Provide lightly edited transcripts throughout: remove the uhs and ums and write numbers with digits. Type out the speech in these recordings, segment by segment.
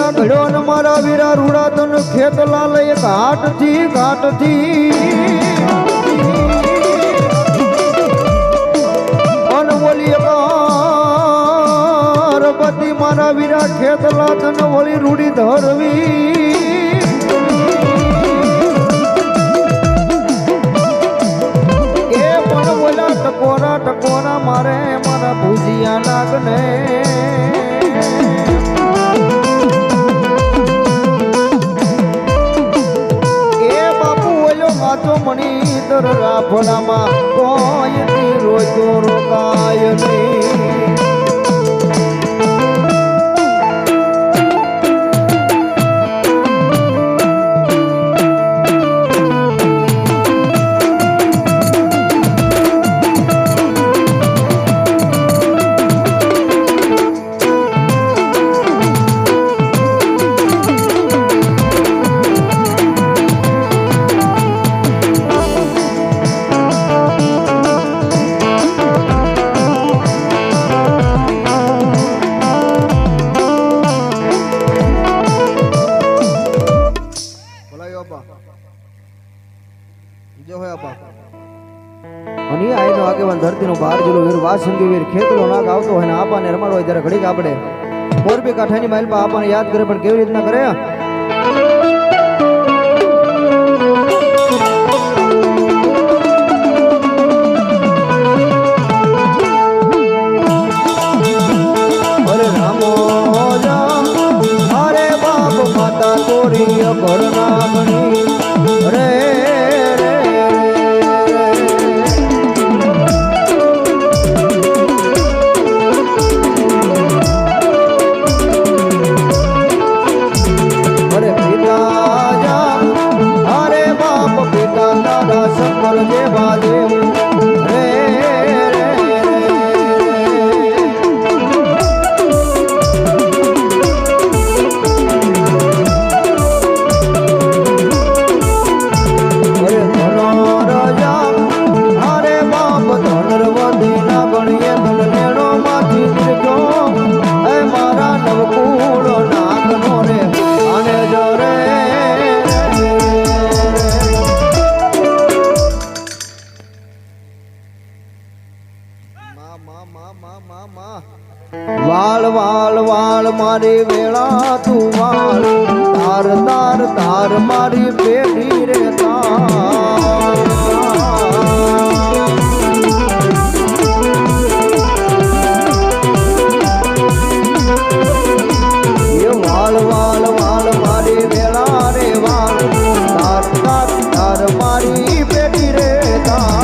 વેલા ઘડ્યો ને મારા વીરા રૂડા તન ખેત લાલ એક ઘાટથી અન બોલી પાર્વતી મારા વીરા ખેત લાતન વળી રૂડી ધરવી એ પણ બોલા ટકોરા મારે મારા ભુજિયા નાગને તો મણી દર રાફડામાં કોઈની રોજો રોકાય નહીં ધરતી નો બહાર જેલો વીર વાસંગી વીર ખેતરો નાગ આવતો હોય ને આપાને રમાડો હોય ત્યારે ઘડીક આપણે મોરબી કાંઠાની માઇલ પર આપાને યાદ કરે પણ કેવી રીતના કરે અરે રામો અરે બાપ માતા તોરી ઘરના બની અરે વાળ મારી વેળા તું વાળ તાર મારી પેઢી રે વાળ મારી વેળા રે વાળ તાર મારી પેઢી રે તું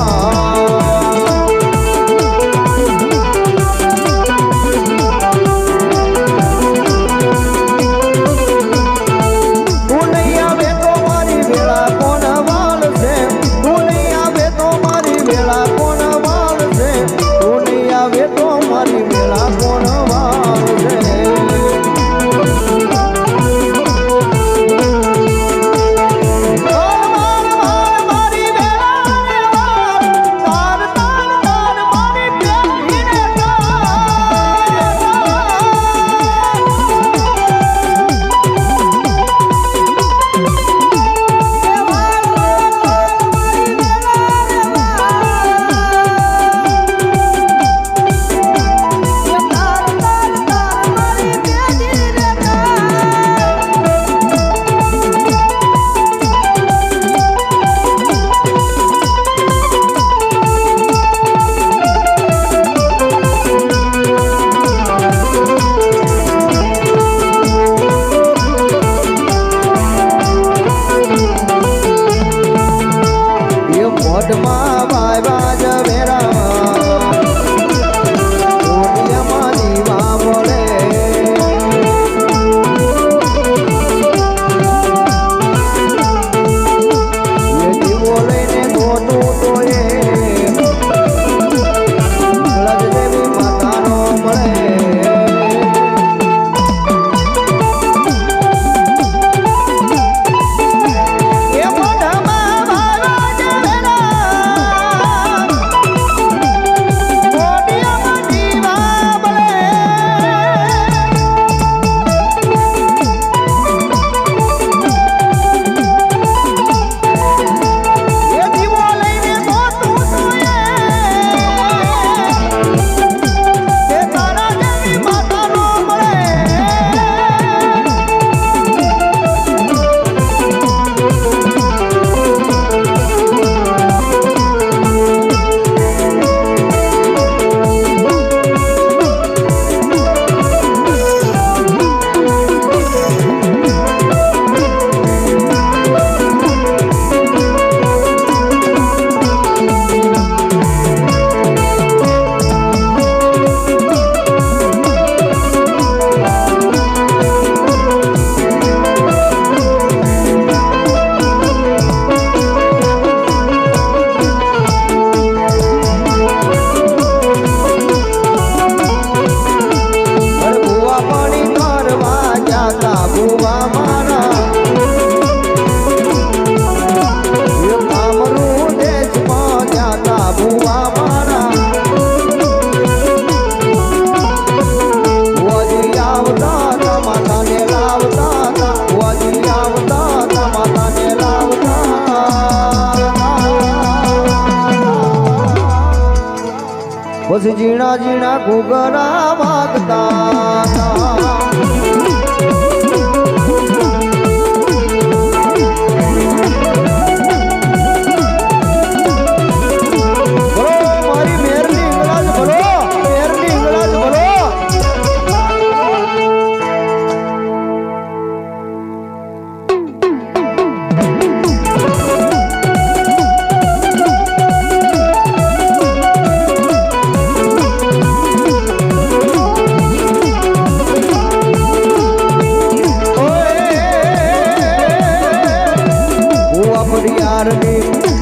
ઝીણા ઝીણા ઘૂઘરા વાગતા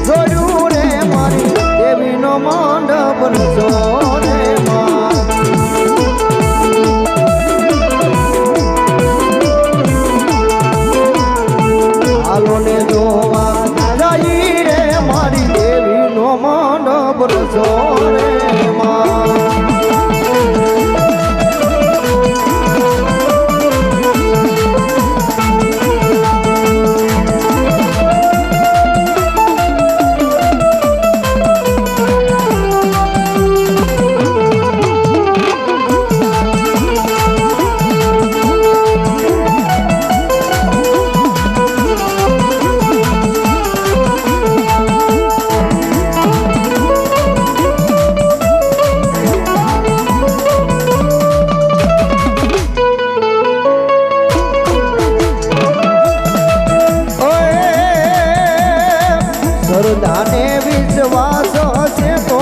જોયું રે મારી દેવીનો મંડપ સોને હાલો ને જોવા જાય રે મારી દેવીનો મંડપ સોને શ્રદ્ધાને વિશ્વાસ હશે તો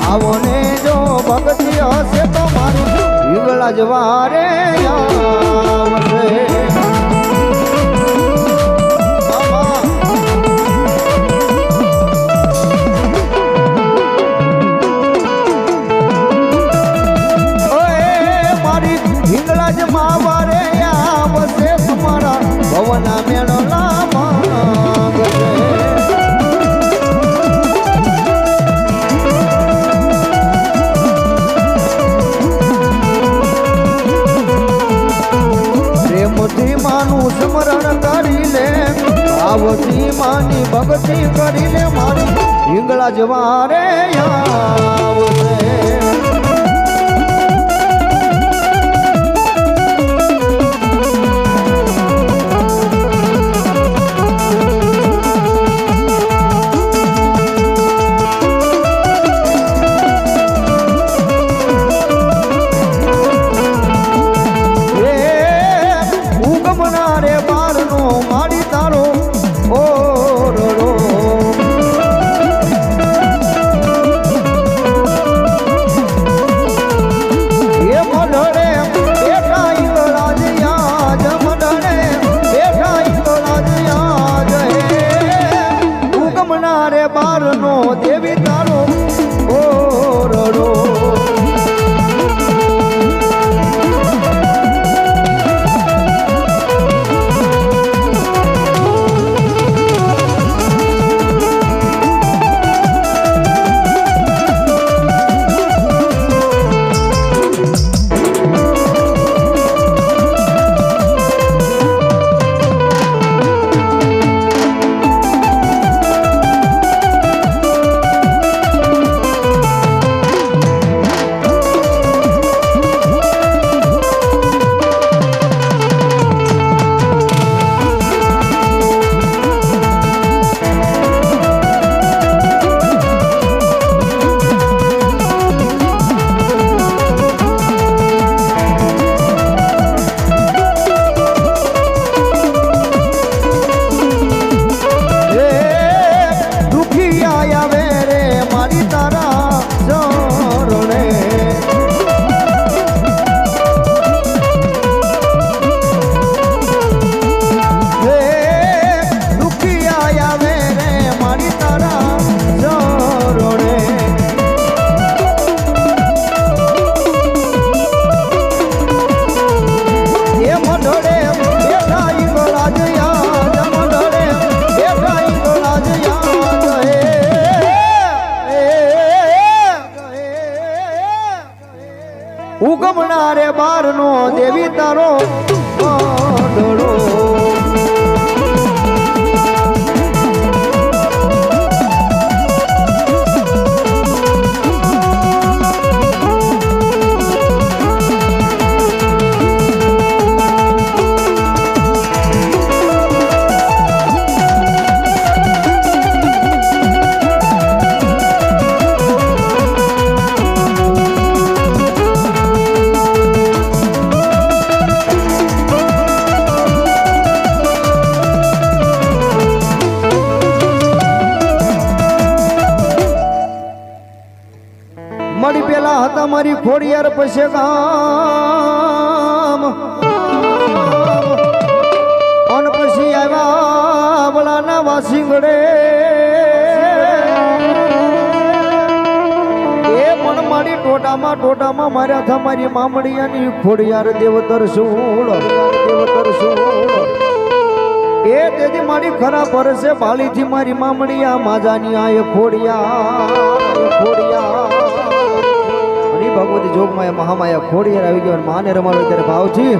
આવો ને જો ભક્તિ હશે તો મારું હિંગળા જવારે આવશે મારી હિંગળા જ માવારે આવશે તમારા ભવના મેળલા માંગશે માનું સ્મરણ કરી લે આવતી માની ભક્તિ કરી લે મારી હિંગળા જવારે આવશે મારી તારો ઓરડો એ મઢડે બેઠા ઈંગળા જ યાદ મઢડે બેઠા ઈંગળા જ યાદ હે ઉગમના રે બારનો દેવી તારો ઓરડો ઉગમના રે બારનો દેવી તારો ઓરડો ખોડિયાર પછી ગામ અને પછી આવ્યા વલાના વાસીગડે એ પણ મારી ટોટામાં માર્યા થા મારી મામડિયાની ખોડિયાર દેવતર સુળ એ તેથી મારી ખરા પરસે ભાલીથી મારી મામડિયા માજાની આ ખોડિયા ભગવતી જોગમાં મહામાયા ખોડિયાર આવી ગયો માને રમાડો ત્યારે ભાવથી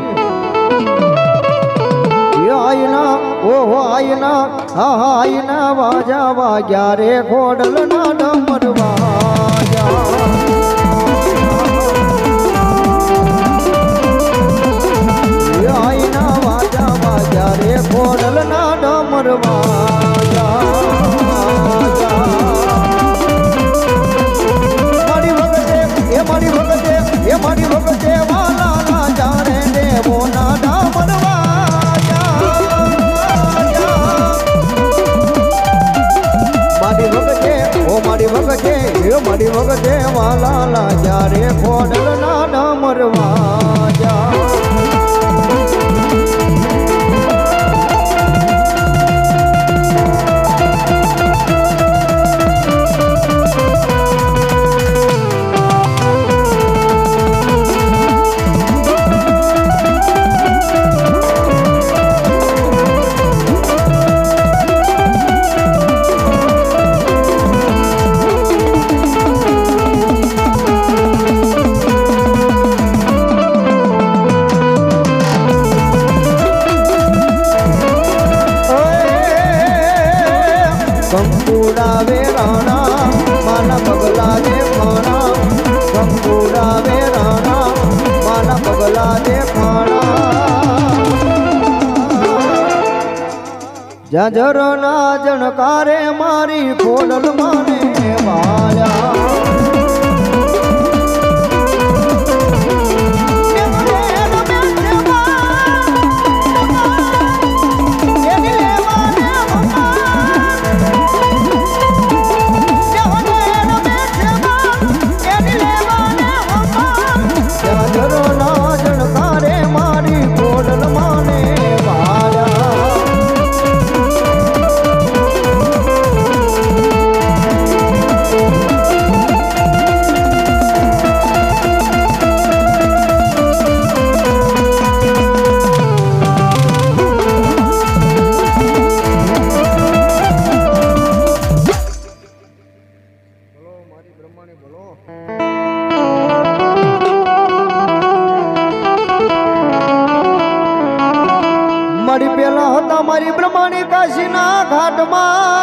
આયના ઓહો આયના હા આયના વાજા વાગ્યા રે ખોડલ ના ડમર વાજા આયના વાજા વાગ્યા રે ખોડલ ના ડમર વાજા મારી ભગતે વાલા ના જાણે દેવો ના ડામર મારી ભગતે વાલા ના જારે ખોડલ ના ડામર વાજા કંકુડાવે રાણા માના પગલા દે ખાણા કંકુડાવે રાણા માના પગલા દે ખાણા જાજરના જણકારે મારી ખોડલ માને વાળ્યા મારી પેલા હતા મારી બ્રહ્માણી કાશીના ઘાટમાં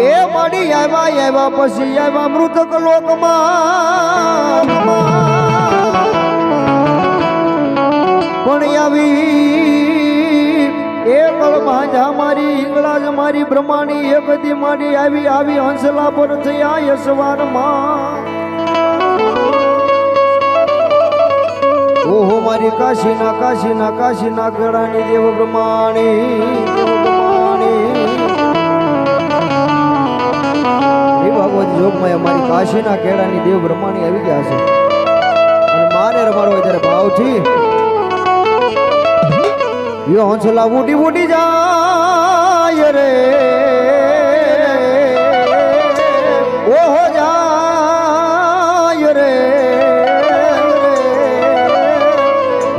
એ મારી આવ્યા પછી આવ્યા મૃતક લોકમાં પણ આવી એ કળમાં મારી હિંગળાજ મારી બ્રહ્માણી એ બધી મારી આવી હંસલા પર થયા યશવારમાં ઓહો મારી કાશીના ગળાની દેવ બ્રહ્માણી એ ભગવત જોગમાં મારી કાશીના કેળાની દેવ બ્રહ્માણી આવી ગયા છે અને માને રમાડવા ત્યારે ભાવથી યો હંસલા બુટી જાય રે ઓહો જાય રે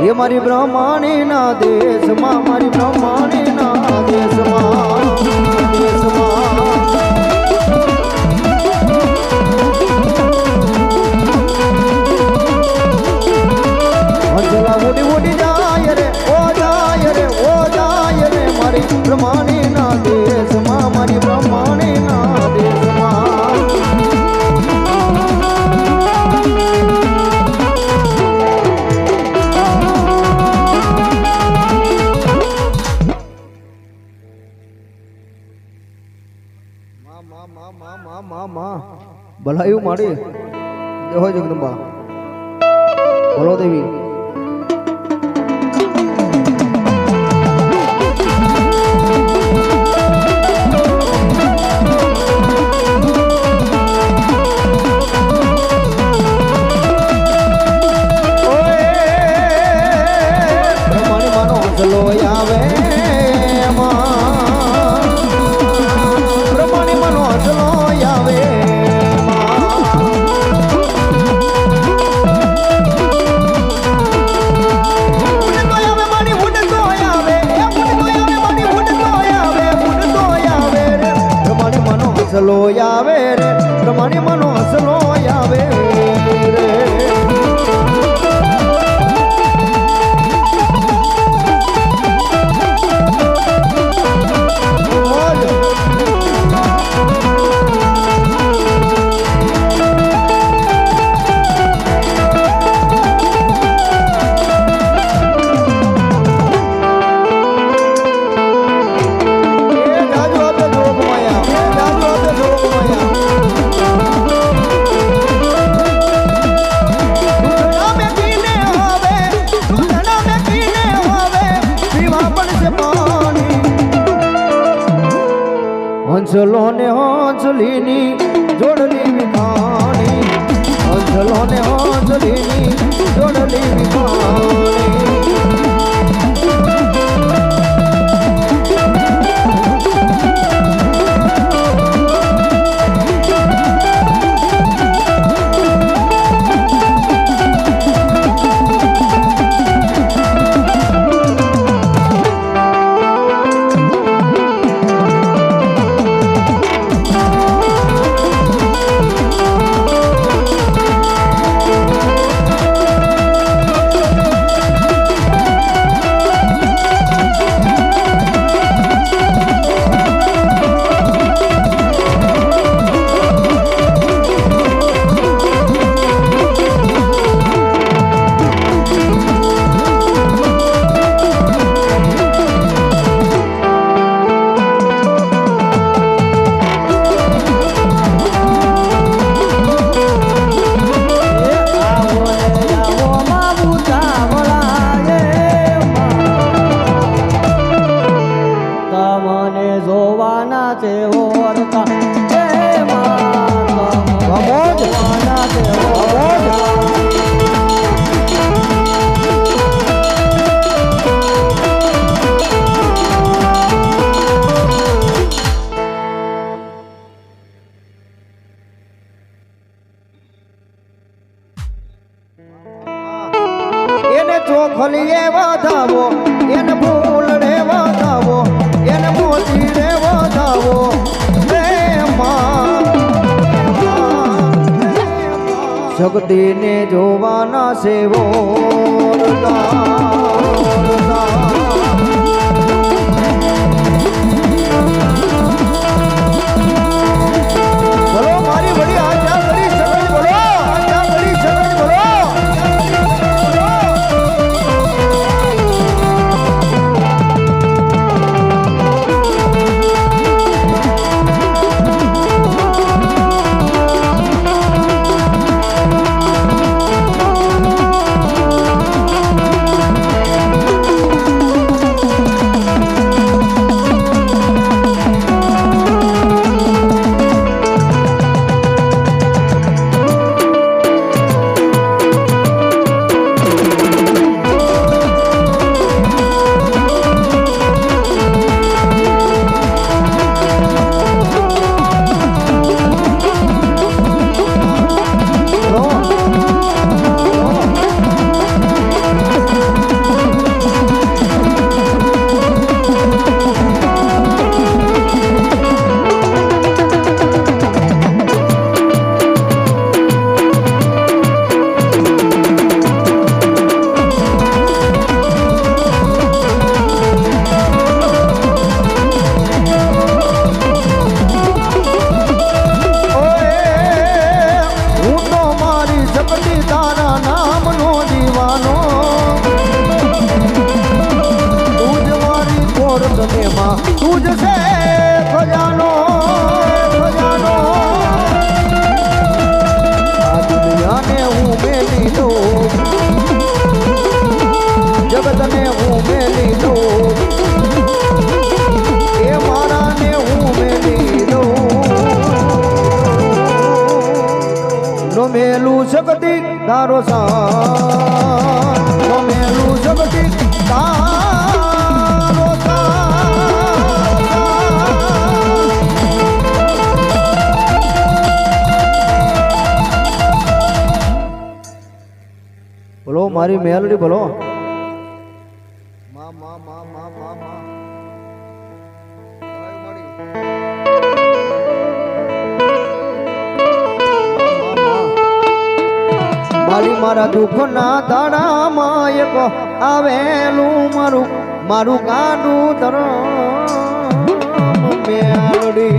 ये मारी ब्रह्माणी ना देशમાં મારી બ્રહ્માણી ના દેશમાં હંસલા ઉડી જાય રે ઓ જાય રે મારી બ્રહ્માણી ના દેશમાં મારી બ્રહ્માણી ના દેશમાં ભલાયું માડી જય જગદંબા બોલો દેવી અંજલીની જોડલી વિખાણી અંજલો ને અંજલીની જોડલી વિખાણી ચોખલીએ વધાવો એને ફૂલ રે વધાવો એને મોતી રે વધાવો જગતીને જોવાના સેવો બોલો મારી બડી આજા કરી સગજ બોલો આજા કરી સગજ બોલો तुझसे खजानो खजानो आ दुनिया ने हूँ मेली लो जगत ने हूँ मेली लो ये मारा ने हूँ मेली लो नो मेलू सकती तारो सा नो मेलू सकती तारो सा बोलो मारी मेलडी बोलो माँ माँ माँ माँ माँ माँ मारी मारा दुख ना दाड़ा मायक आवेलू मारू मारू गाडू धरम मेलडी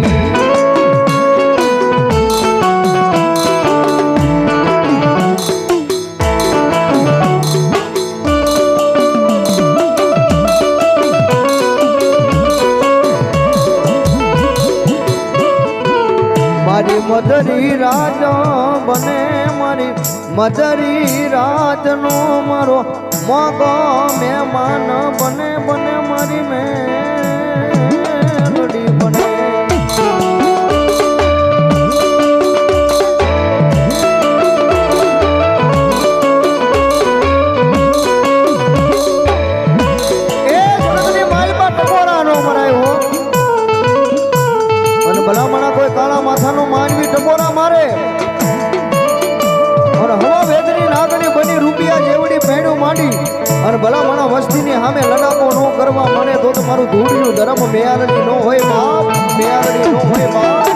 મારી મધરી રાજ બને મારી મધરી રાતનો મારો મોગો મહેમાન બને બને મારી મેલડી બને ભલા માણા વસ્તીની સામે લડાકો ન કરવા મને તો તમારું ધૂળિયું ધર્મ મેયારડી નો હોય બાપ, મેયારડી નો હોય બાપ.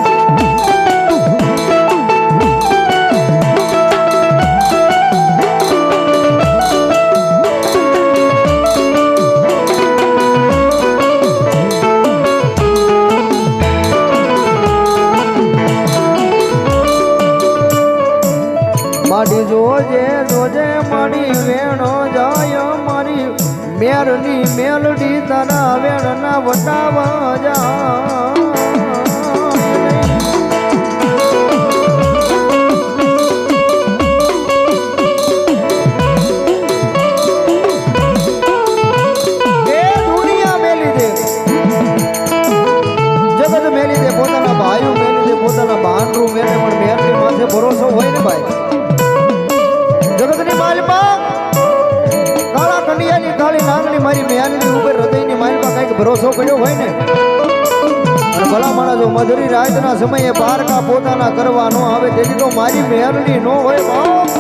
માડી જોજે જોજે માડી વેણો જાય મારી મેરની મેલડી તારા વેણના વટાવા જાય. એ દુનિયા મેલી દે, જગત મેલી દે, પોતાના ભાઈઓ મેલી દે, પોતાના ભાનરું મેલે, પણ મેરની માથે ભરોસો હોય ને ભાઈ. જગતની માલમાં કાળા કંડિયાની કાળી નાંગની મારી મેયાની ઉપર હૃદયની માલમાં કઈક ભરોસો પડ્યો હોય ને. અને ભલા માણસ જો મધુરી રાતના સમયે પારકા પોતાના કરવા નો આવે તેથી તો મારી મેયાની નો હોય બાપ.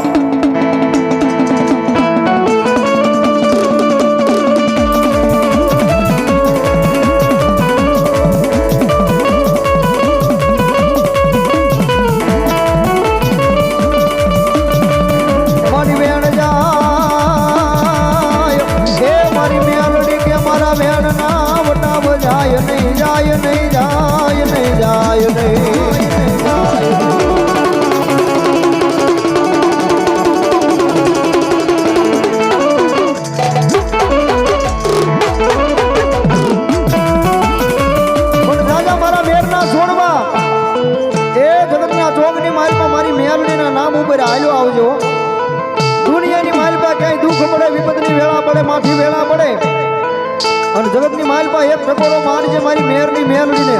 માથી વેળા પડે અને જગતની માલપા એક ટકોરો મારજે મારી મેરની મેરડીને.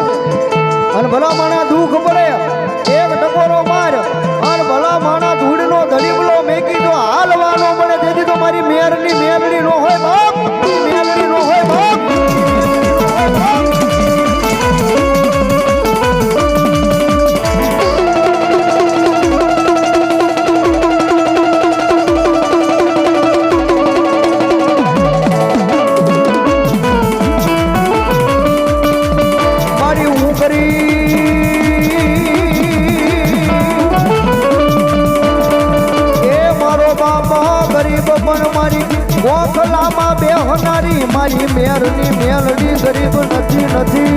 અને ભલા માણા દુઃખ પડે એક ટકોરો માર અને ભલા માણા ધૂળનો ધડીબલો મેકી તો હાલવાનો પડે તેથી તો મારી મેરની મેરડી નો હોય બાપ, મેરડી નો હોય બાપ. ગોખલામાં બેહનારી મારી મેરની મેલડી ગરીબ નથી નથી.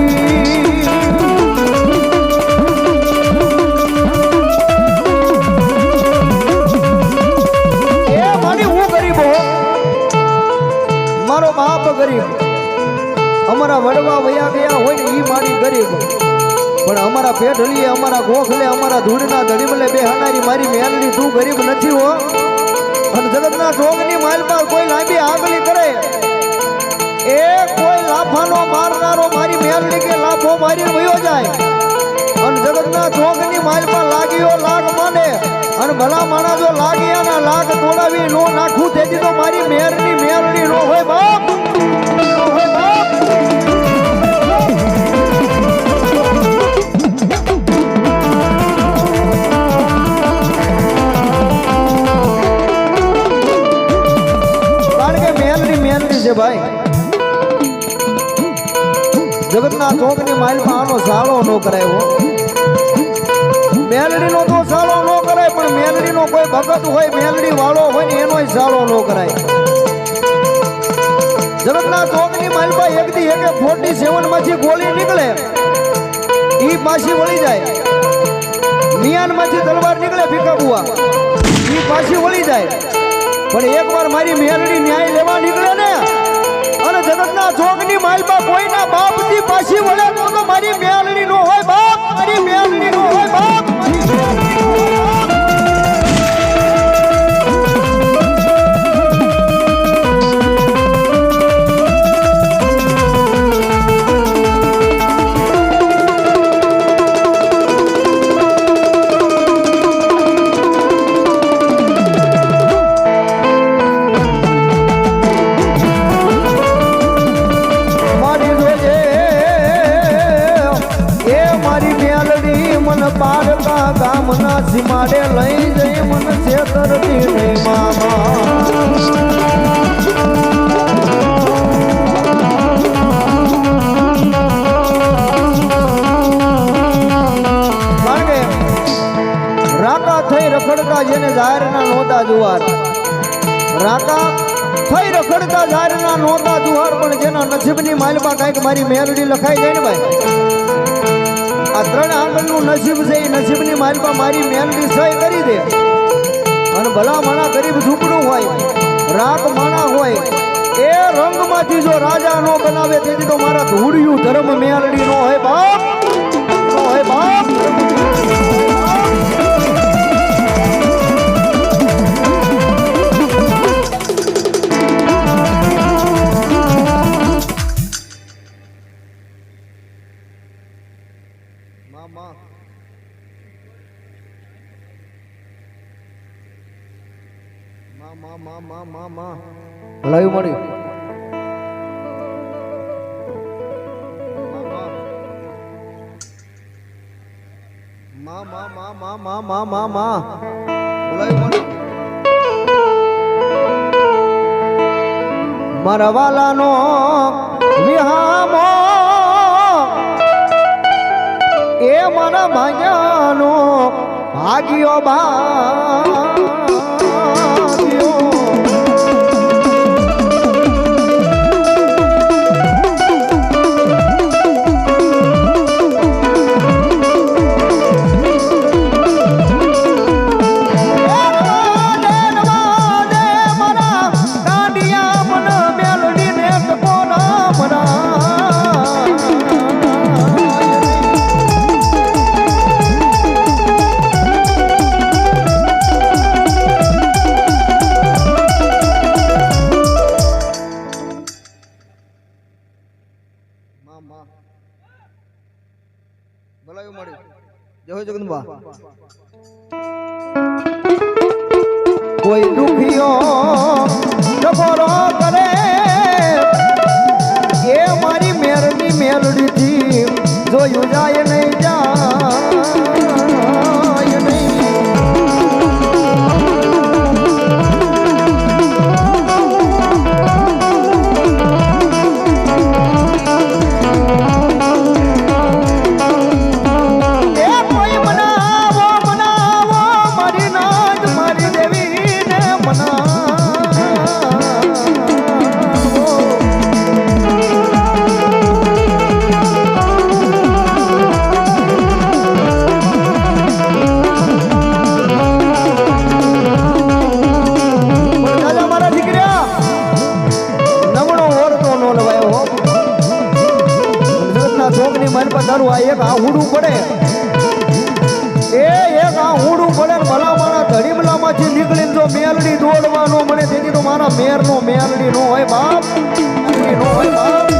એ મારી હું ગરીબ હો, મારો બાપ ગરીબ, અમારા વડવા વયા ગયા હોય ને ઈ મારી ગરીબ, પણ અમારા પેઢલીએ અમારા ગોખલે અમારા ધૂળના ધડીમલે બેહનારી મારી મેલડી તું ગરીબ નથી હો. અને જગતના જોગની માલમાં કોઈ લાંબી આગલી કરે એ કોઈ લાફાનો મારનારો મારી મેલડી કે લાફો મારી વયો જાય. અને જગતના જોગની માલમાં લાગીઓ લાગ માને અને ભલા માણા જો લાગીયાના લાગ તોડાવી નો નાખું તેથી તો મારી મેરની મેલડી નો હોય બાપ, નો હોય બાપ. ભાઈ જગતના ચોકની માલમાં આનો સાળો ન કરાયો, મેલડીનો તો સાળો ન કરાય, પણ મેલડીનો કોઈ ભગત હોય મેલડી વાળો હોય ને એનો સાળો ન કરાય. જગતના ચોકની માલમાં એક દી એક 47 માંથી ગોળી નીકળે ઈ પાછી વળી જાય, મિયાન માંથી તલવાર નીકળે ભીખાબુઆ ઈ પાછી વળી જાય. પણ એકવાર મારી મેલડી ન્યાય લેવા નીકળે ને અને જગતના જોગની માલમાં કોઈના બાપથી પાછી વળે તો મારી મેલડી નો હોય બાપ, મારી મેલડી નો હોય બાપ. રખડતા જેને જાહેરના નહોતા જુવાર રાકા થઈ રખડતા જાહેરના નહોતા જુવાર પણ જેના નસીબની માલમાં કાંઈક મારી મેલડી લખાઈ જાય ને ભાઈ આ 3 આંગળનું નસીબ છે એ નસીબની માલમાં મારી મેલડી સહી કરી દે અને ભલા માણા ગરીબ ઝૂંપડું હોય રાખ માણા હોય એ રંગમાંથી જો રાજા નો બનાવે તેથી તો મારા ધૂળિયું ધર્મ મેલડી નો હોય બાપ નો હોય બાપ ભલાયું મળી મારા વાલાનો વિહામો એ મારા ભાગ્યાનો ભાગ્યો ભાગ્યો કોઈ દુખિયો ટકોરો કરે એ મારી મેરની મેલડીથી જોયું જાય નહીં જાય નહીં એક આ હુડું પડે એક આ હુડું પડે ભલા મારા ધડીમલામાંથી નીકળીને જો મેલડી દોડવાનો મળે તેથી તો મારા મેરનો મેલડી નો હોય બાપ નો હોય બાપ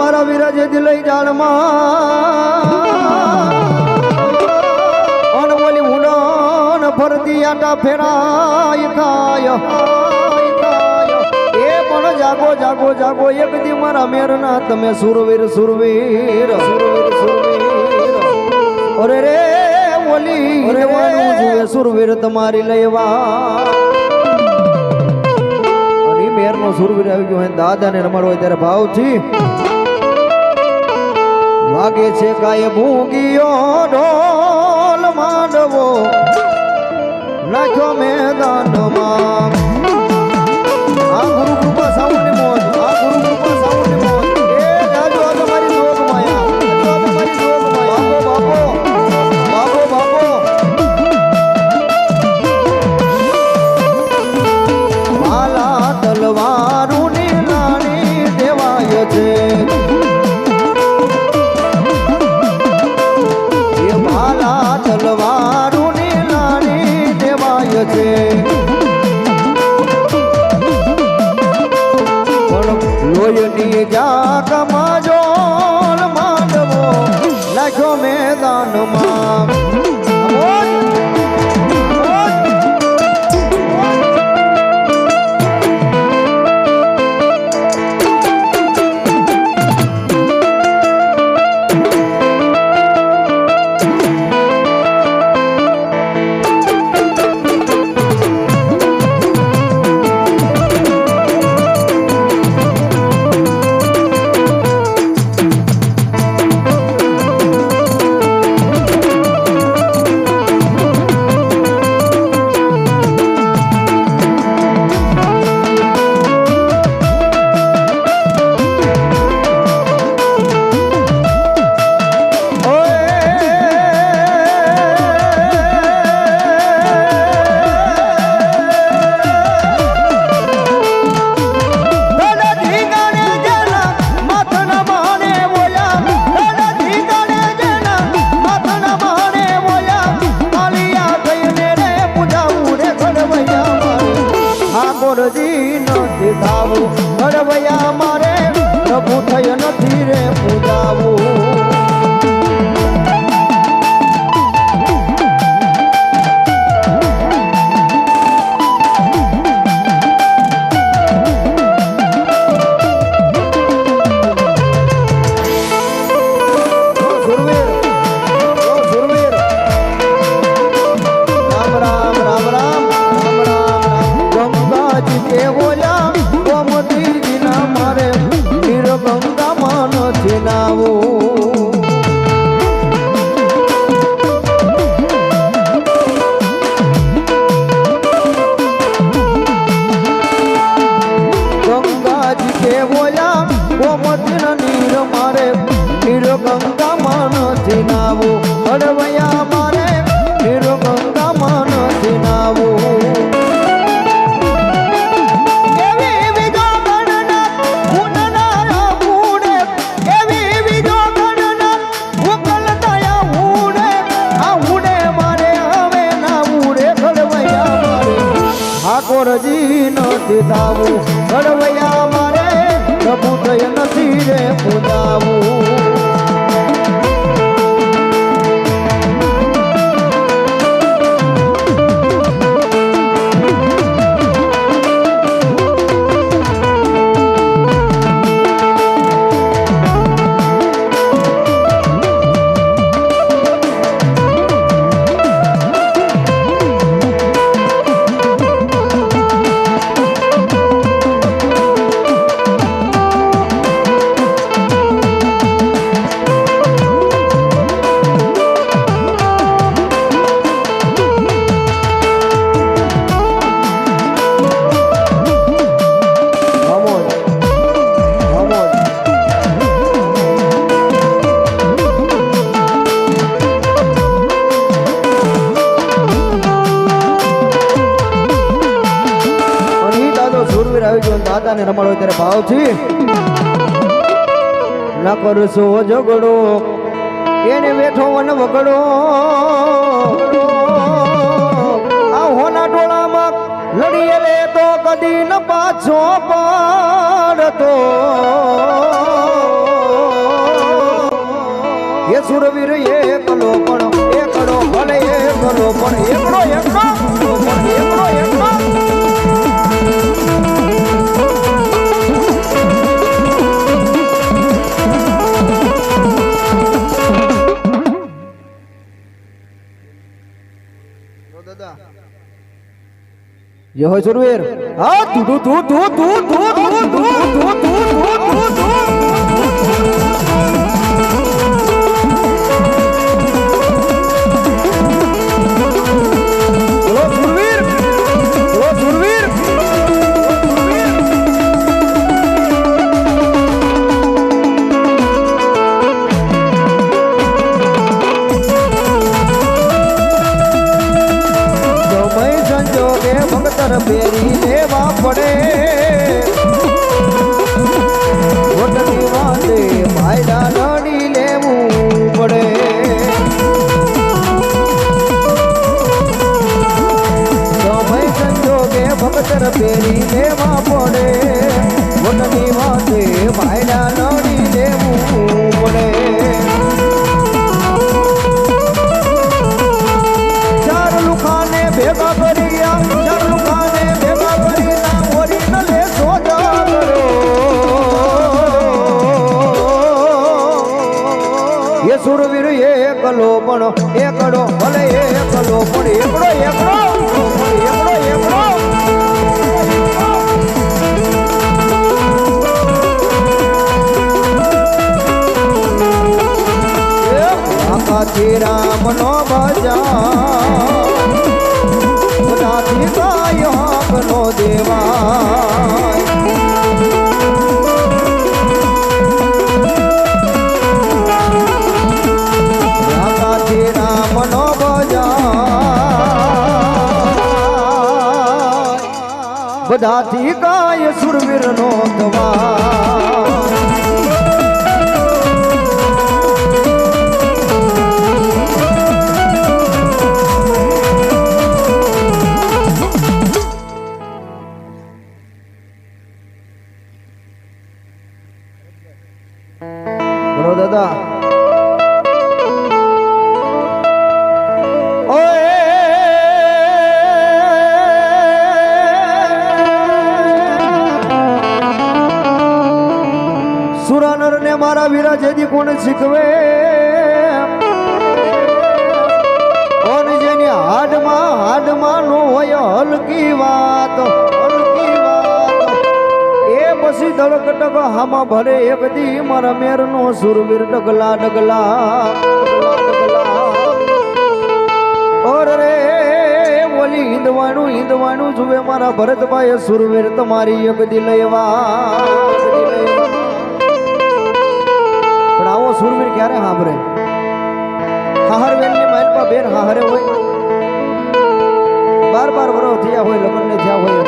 મારા વિરાજે દિલઈ જાળમાં અનબોલી મુડન ફરતી આટા ફેરાય ખાય એ પણ જાગો જાગો જાગો એક દી મારા મેરના તમે સુરવીર સુરવીર સુરવીર સુરવીર અરે રે ઓલી રેવાનું જુએ સુરવીર તમારી લઈવા અને મેરનો સુરવીર આવી ગયો હોય દાદાને રમાડો હોય ત્યારે ભાવથી વાગે છે કાય ભૂગીયો ઢોલ માંડવો નાખ્યો મેદાનમાં આ ગુરુ કૃપા સાવની લોહીની જાગમાં જોલ માંડવો નાખ્યો મેદાનમાં ઘડવૈયા મારે પ્રભુ થય નથી રે પૂજાવું ઘડવૈયા મારે નિર્ગંગામાં નથી નાવું એવી વિજો ગણના ઉડનારા ઉડે એવી વિજો ગણના ઉકલતાયા ઉડે આ ઉડે મારે હવે ના ઉડે ઘડવૈયા મારે ઠાકોરજી નથી થાવું ઘડવૈયા મારે પ્રભુ થય નથી રે પૂજાવું દાદાને રમાડો ત્યારે ભાવથી ન કરશો ઝઘડો એને બેઠો વન વગડો આ હોના ટોળામાં લડીએ લે તો કદી ન પાછો પડતો એ સુરવીર એકલો પણ એકડો ભલે એકલો પણ એકડો એકડો પણ એકડો એકડો ये हो सुरवीर हाँ तू तू तू तू तू तू तू तू तू तू तू तू बोलो सुरवीर बोलो सुरवीर ભક્તર પેરી લેવા પડે સુરવીર એકલો પણ એકડો ભલે એકલો પણ એકડો એકડો એકડો એકડો આકાથી રામ નો બજા બધાથી ગાયક નો દેવા બધાથી ગાય સુરવીર નો દવા બોલો દાદા સુરાનર ને મારા વીરા જેદી કોણ શીખવે કોણ જેની હાડમાં નો હોય હલકી વાત એ પછી ધડકટક હામાં ભરે એક દી મારા મેર નો સુરવીર ડગલા ડગલા ઓર રે ઓલી હિંદવાણું જુએ મારા ભરતભાઈ સુરવીર તમારી એક દી લેવા આવો સુરવીર ક્યારે સાંભળે હાહર વેલની માલપા બેન હાહરે હોય 12 વર્ષ થયા હોય લગ્ન ને થયા હોય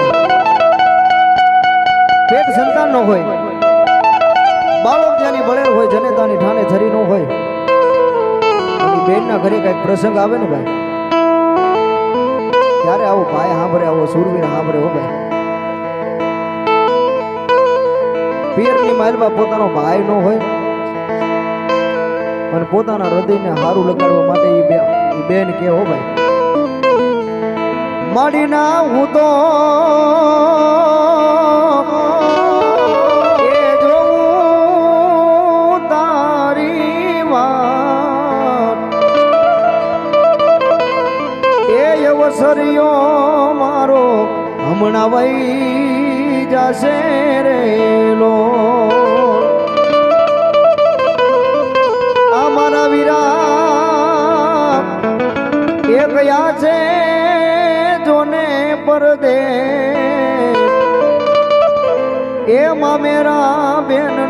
પેટ સંતાન નો હોય બાળક જ્યાંની બળેર હોય જનેતાની ઠાણે થરી નો હોય બેન ના ઘરે કઈક પ્રસંગ આવે ને ભાઈ ત્યારે આવો ભાઈ સાંભળે આવો સુરવીર સાંભળે હો ભાઈ પિયરની માલપા પોતાનો ભાઈ નો હોય અને પોતાના હૃદયને હારું લગાડવા માટે એ બેન કે હો ભાઈ માડીના હું તો એ જોઉં તારી વાત એ અવસરિયો મારો હમણાં વહી જશે રેલો ગયા છે જોને પરદે એમાં મેરા બેન